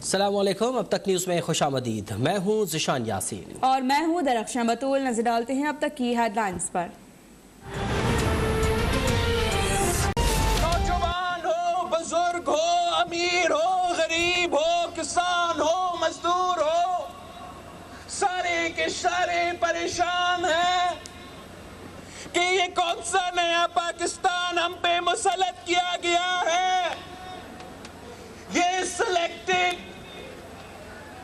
अस्सलामुअलैकुम। अब तक न्यूज़ में खुशामदीद। मैं हूँ ज़िशान यासीन और मैं हूँ दरख्शां बतूल। नजर डालते हैं अब तक की हेडलाइंस पर। नौजवान हो, बुजुर्ग हो, अमीर हो, गरीब हो, किसान हो, मजदूर हो, सारे के सारे परेशान हैं कि ये कौन सा नया पाकिस्तान हम पे मुसल्लत किया गया है। ये सिलेक्टेड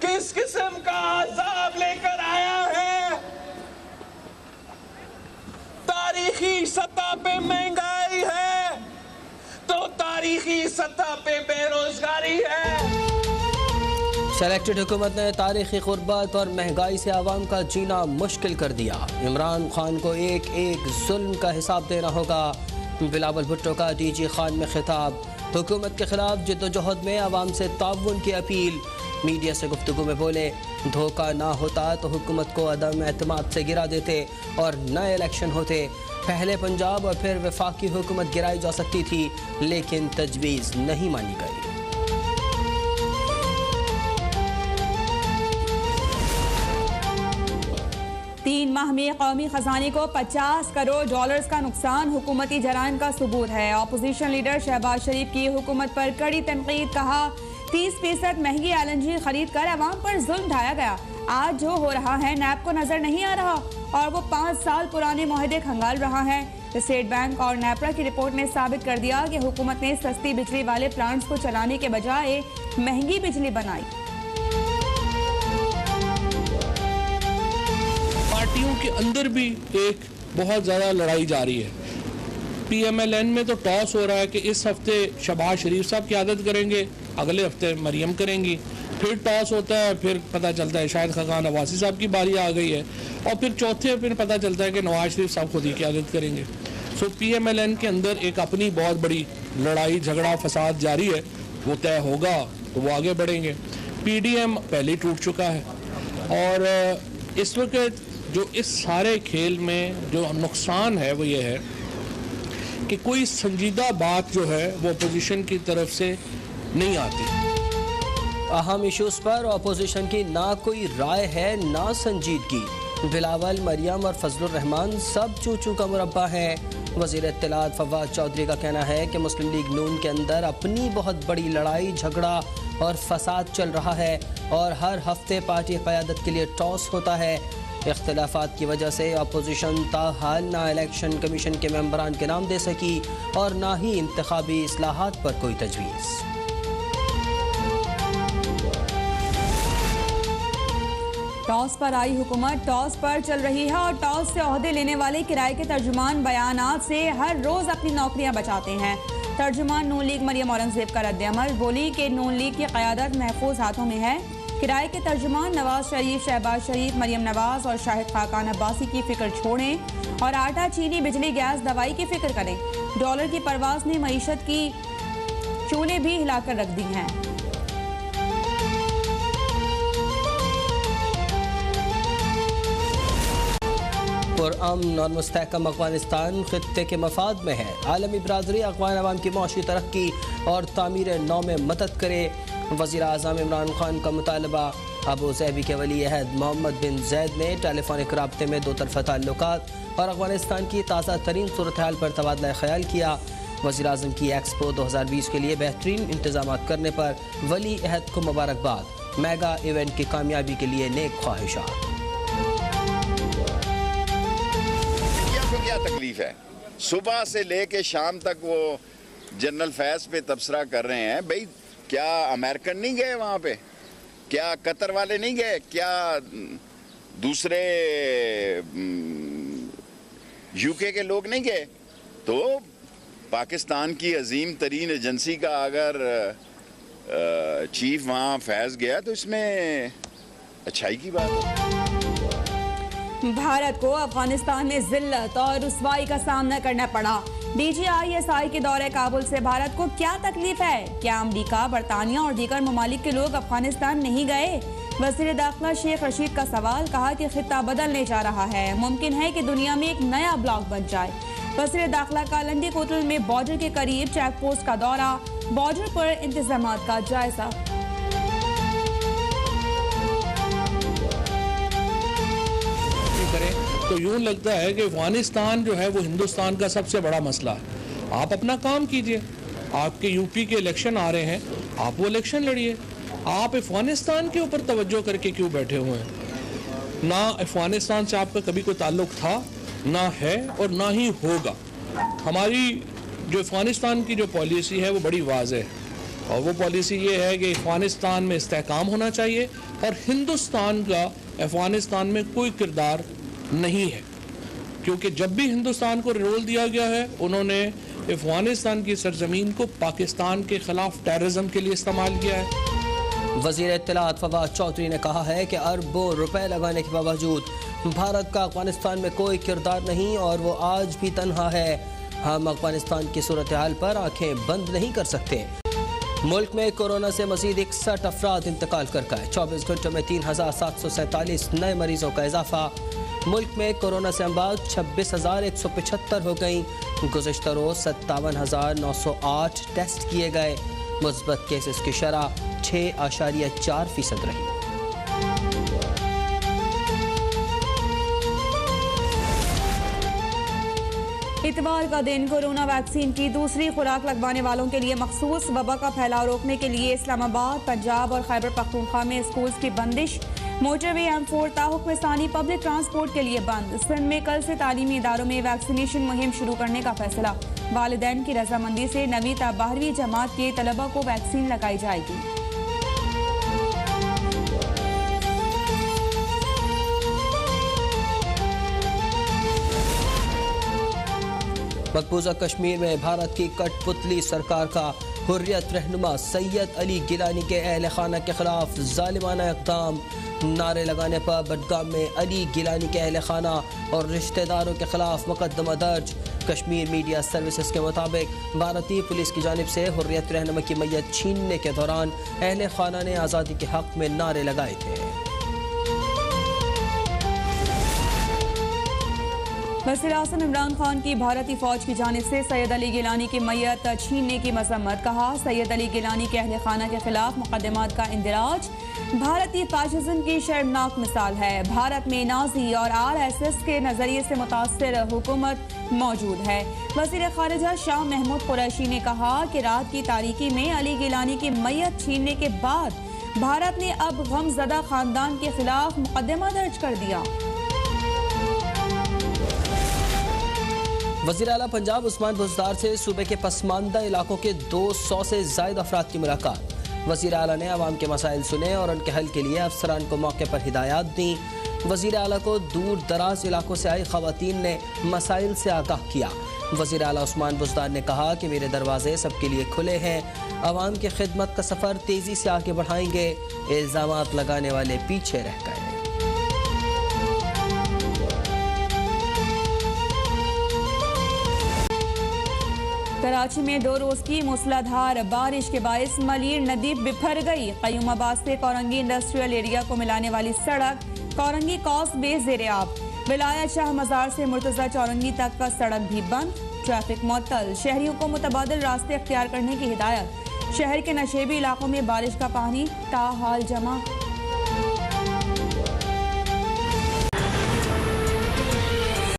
किस किस्म का अज़ाब लेकर आया है। तारीखी सतह पे महंगाई है तो तारीखी सतह पे बेरोजगारी है। सेलेक्टेड हुकूमत ने तारीखी गुर्बत और महंगाई से आवाम का जीना मुश्किल कर दिया। इमरान खान को एक एक जुल्म का हिसाब देना होगा। बिलावल भुट्टो का डीजी खान में खिताब। हुकूमत के खिलाफ जद्दोजहद में आवाम से ताउन की अपील। मीडिया से गुफ्तगू में बोले, धोखा ना होता तो हुकूमत को अदम एतमाद से गिरा देते और नए इलेक्शन होते। पहले पंजाब और फिर वफाकी हुकूमत गिराई जा सकती थी, लेकिन तजवीज़ नहीं मानी गई। 3 माह में कौमी खजाने को $50 करोड़ का नुकसान हुकूमती जराइम का सबूत है। अपोजिशन लीडर शहबाज शरीफ की हुकूमत पर कड़ी तनकीद। कहा 30% महंगी LNG खरीद कर अवाम पर जुल्म ढाया गया। आज जो हो रहा है नैब को नजर नहीं आ रहा और वो 5 साल पुराने मुआहदे खंगाल रहा है। स्टेट बैंक और नेपरा की रिपोर्ट ने साबित कर दिया कि हुकूमत ने सस्ती बिजली वाले प्लांट्स को चलाने के बजाय महंगी बिजली बनाई। पार्टियों के अंदर भी एक बहुत ज़्यादा लड़ाई जारी है। PMLN में तो टॉस हो रहा है कि इस हफ्ते शहबाज शरीफ साहब क़यादत करेंगे, अगले हफ्ते मरियम करेंगी। फिर टॉस होता है, फिर पता चलता है शायद खान नवासी साहब की बारी आ गई है और फिर चौथे फिर पता चलता है कि नवाज शरीफ साहब खुद ही क़यादत करेंगे। सो PMLN के अंदर एक अपनी बहुत बड़ी लड़ाई झगड़ा फसाद जारी है। वो तय होगा तो वो आगे बढ़ेंगे। PDM पहले ही टूट चुका है और इस वक्त जो इस सारे खेल में जो नुकसान है वो ये है कि कोई संजीदा बात जो है वो अपोजिशन की तरफ से नहीं आती। अहम इशूज़ पर अपोजिशन की ना कोई राय है ना संजीदगी। बिलावल, मरियम और फजलुर रहमान सब चूचू का मुरब्बा है। वज़ीर इत्तलात फवाद चौधरी का कहना है कि मुस्लिम लीग नून के अंदर अपनी बहुत बड़ी लड़ाई झगड़ा और फसाद चल रहा है और हर हफ्ते पार्टी क़यादत के लिए टॉस होता है। इख्तिलाफात की वजह से अपोजिशन ताहाल ना इलेक्शन कमीशन के मेंबरान के नाम दे सकी और ना ही इंतखाबी इस्लाहात पर कोई तजवीज़। टॉस पर आई हुकूमत टॉस पर चल रही है और टॉस से ओहदे लेने वाले किराए के तर्जुमान बयानात से हर रोज अपनी नौकरियां बचाते हैं। तर्जुमान नून लीग मरियम औरंगजेब का रद्द-ए-अमल। बोली कि नून लीग की क़यादत महफूज हाथों में है। किराए के तर्जुमान नवाज शरीफ, शहबाज शरीफ, मरियम नवाज और शाहिद खाकान अब्बासी की फिक्र छोड़ें और आटा, चीनी, बिजली, गैस, दवाई की फिक्र करें। डॉलर की परवास ने मईशत की चूल्हे भी हिलाकर रख दी हैं। पुरअमन और मुस्तहकम अफगानिस्तान खित्ते के मफाद में है। आलमी बरादरी अफ़गान अवाम की मुआशी तरक्की और तामीर नौ में मदद करे। वज़ीर आज़म इमरान खान का मुतालबा। अबू ज़ैबी के वली अहद मोहम्मद बिन जैद ने टेलीफोनिक राब्ते में दो तरफ़ा ताल्लुकात और अफ़गानिस्तान की ताज़ा तरीन सूरत हाल पर तबादला ख्याल किया। वज़ीर आज़म की एक्सपो 2020 के लिए बेहतरीन इंतज़ाम करने पर वली अहद को मुबारकबाद। मेगा इवेंट की कामयाबी के लिए नेक ख्वाहिशात। क्या तकलीफ है, सुबह से लेके शाम तक वो जनरल फैज पे तबसरा कर रहे हैं। भाई क्या अमेरिकन नहीं गए वहाँ पे? क्या कतर वाले नहीं गए? क्या दूसरे UK के लोग नहीं गए? तो पाकिस्तान की अजीम तरीन एजेंसी का अगर चीफ वहाँ फैज गया तो इसमें अच्छाई की बात है। भारत को अफगानिस्तान में जिल्लत और रुसवाई का सामना करना पड़ा। DGISI के दौरे काबुल से भारत को क्या तकलीफ है? क्या अमरीका, बरतानिया और दीगर ममालिक के लोग अफगानिस्तान नहीं गए? वज़ीर दाखिला शेख रशीद का सवाल। कहा कि खित्ता बदलने जा रहा है, मुमकिन है कि दुनिया में एक नया ब्लॉक बन जाए। वज़ीर दाखिला का लंडी कोतल में बॉर्डर के करीब चेक पोस्ट का दौरा। बॉर्डर पर इंतजामात का जायजा। तो यूँ लगता है कि अफगानिस्तान जो है वो हिंदुस्तान का सबसे बड़ा मसला है। आप अपना काम कीजिए, आपके यूपी के इलेक्शन आ रहे हैं, आप वो इलेक्शन लड़िए। आप अफगानिस्तान के ऊपर तवज्जो करके क्यों बैठे हुए हैं? ना अफगानिस्तान से आपका कभी कोई ताल्लुक था, ना है और ना ही होगा। हमारी जो अफगानिस्तान की जो पॉलिसी है वो बड़ी वाज़ेह है और वो पॉलिसी ये है कि अफगानिस्तान में इस्तेहकाम होना चाहिए और हिंदुस्तान का अफगानिस्तान में कोई किरदार नहीं है, क्योंकि जब भी हिंदुस्तान को रोल दिया गया है उन्होंने अफगानिस्तान की सरजमीन को पाकिस्तान के खिलाफ टेररिज्म के लिए इस्तेमाल किया है। वज़ीर इत्तलात फवाद चौधरी ने कहा है कि अरबों रुपए लगाने के बावजूद भारत का अफगानिस्तान में कोई किरदार नहीं और वो आज भी तन्हा है। हम अफगानिस्तान की सूरत हाल पर आंखें बंद नहीं कर सकते। मुल्क में कोरोना से मजीद 61 अफराद इंतकाल कर गए। 24 घंटों में 3747 नए मरीजों का इजाफा। मुल्क में कोरोना से अमवात 26,175 हो गई। गुज़िश्ता रोज़ 57,908 टेस्ट किए गए। मुस्बत केसेस की शरह 6.4% रही। इतवार का दिन कोरोना वैक्सीन की दूसरी खुराक लगवाने वालों के लिए मखसूस। वबा का फैलाव रोकने के लिए इस्लामाबाद, पंजाब और खैबर पख्तूनख्वा में स्कूल्स की बंदिश। मोटरवे M4 ताहुक्म सानी पब्लिक ट्रांसपोर्ट के लिए बंद। सिंध में कल से तालीमी इदारों में वैक्सीनेशन मुहिम शुरू करने का फैसला। वालिदैन की रजामंदी से 9वीं ता 12वीं जमात के तलबा को वैक्सीन लगाई जाएगी। मकबूजा कश्मीर में भारत की कठपुतली सरकार का हुर्रियत रहनुमा सैयद अली गिलानी के अहल खाना के खिलाफ जालिमाना इक़दाम। नारे लगाने पर बडगाम में अली गिलानी के अहल खाना और रिश्तेदारों के खिलाफ मुकदमा दर्ज। कश्मीर मीडिया सर्विसेज के मुताबिक भारतीय पुलिस की जानिब से हुर्रियत रहनुमा की मैयत छीनने के दौरान अहल खाना ने आज़ादी के हक़ में नारे लगाए थे। वज़ीर-ए-आज़म इमरान खान की भारतीय फौज की जानिब से सैयद अली गिलानी की मैयत छीनने की मजम्मत। कहा, सैयद अली गिलानी के अहल खाना के खिलाफ मुकदमात का इंदिराज भारतीय फाशिज्म की शर्मनाक मिसाल है। भारत में नाजी और RSS के नजरिए से मुतासिर हुकूमत मौजूद है। वज़ीर ख़ारिजा शाह महमूद कुरैशी ने कहा कि रात की तारीकी में अली गिलानी की मैयत छीनने के बाद भारत ने अब गमज़दा खानदान के खिलाफ मुकदमा दर्ज कर दिया। वज़ीर आला पंजाब उस्मान बुज़दार से सूबे के पसमानदा इलाकों के 200 से ज़ायद अफराद की मुलाकात। वज़ीर आला ने आवाम के मसाइल सुने और उनके हल के लिए अफसरान को मौके पर हिदायत दी। वज़ीर आला को दूर दराज इलाकों से आई ख़वातीन ने मसाइल से आगाह किया। वज़ीर आला उस्मान बुज़दार ने कहा कि मेरे दरवाजे सबके लिए खुले हैं। आवाम की खिदमत का सफ़र तेज़ी से आगे बढ़ाएंगे। इल्ज़ामात लगाने वाले पीछे रह गए। कराची में 2 रोज की मूसलाधार बारिश के बायस मलीर नदी बिफर गई। क़य्यूमाबाद से कोरंगी इंडस्ट्रियल एरिया को मिलाने वाली सड़क कोरंगी कॉज़वे ज़ेर-ए-आब। विलायत शाह मज़ार से मुर्तज़ा चौरंगी तक का सड़क भी बंद। ट्रैफिक मुअत्तल। शहरियों को मुतबादिल रास्ते अख्तियार करने की हिदायत। शहर के नशेबी इलाकों में बारिश का पानी ताहाल जमा।